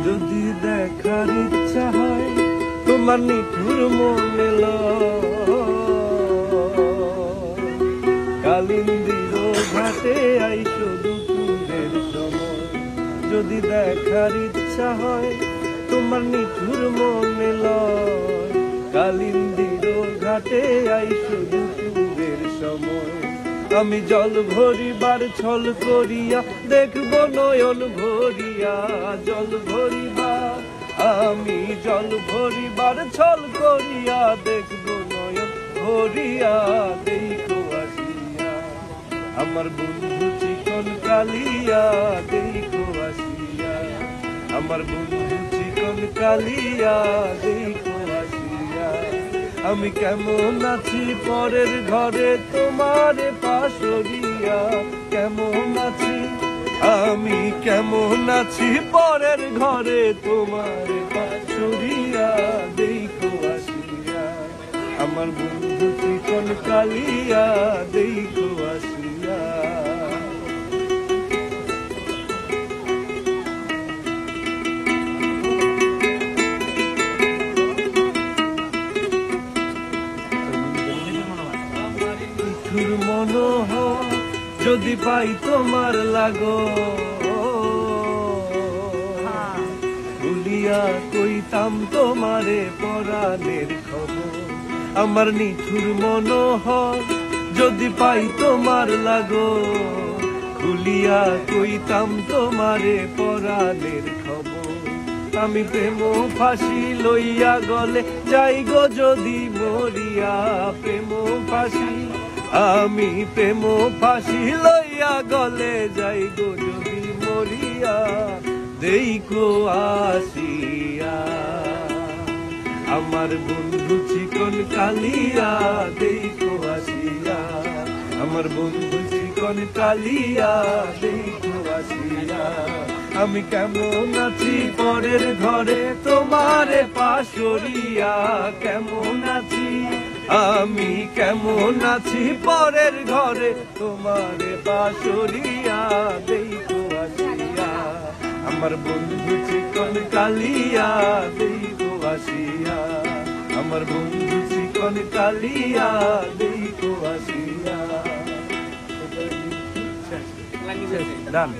যদি দেখার ইচ্ছা হয় তোমার নিঠুর মনে কালিন্দির ঘাটে আইসো দুপুরের সময়। যদি দেখার ইচ্ছা হয় তোমার নিঠুর মনে কালিন্দির ঘাটে আইসো দুপুরের সময়। আমি জল ভরিবার ছল করিয়া দেখব নয়ন ভরিয়া, জল ভরিবার আমি জল ভরিবার ছল করিয়া দেখব নয়ন ভরিয়া। দেখো আসিয়া আমার বন্ধু চিকন কালিয়া, দেখো আসিয়া আমার বন্ধু চিকন কালিয়া, দেখো আসিয়া। আমি কেমন আছি পরের ঘরে তোমার পাশরিয়া, কেমন আছি আমি কেমন আছি পরের ঘরে তোমার পাশরিয়া। দেখো আসিয়া আমার বন্ধু চিকন কালিয়া, দেখো আসিয়া। মনোহর যদি পাই তোমার লাগো ভুলিয়া কইতাম তোমারে পরাণের খবর। আমার নিঠুর মনোহর যদি পাই তোমার লাগো ভুলিয়া কইতাম তোমারে পরাণের খবর। আমি প্রেম ফাঁসি লইয়া গলে যাই গো যদি মরিয়া, প্রেম ফাঁসি আমি প্রেম ফাঁসি লইয়া গলে যাই গো যদি মরিয়া। দেখো আসিয়া আমার বন্ধু চিকন কালিয়া, দেখো আসিয়া আমার বন্ধু চিকন কালিয়া, দেখো আসিয়া। আমি কেমন আছি পরের ঘরে তোমারে পাশরিয়া, কেমন আছি আমি কেমন আছি পরের ঘরে তোমারে পাশরিয়া। দেখো আসিয়া আমার বন্ধু চিকন কালিয়া, দেখো আসিয়া আমার বন্ধু চিকন কালিয়া, দেখো আসিয়া। ডান।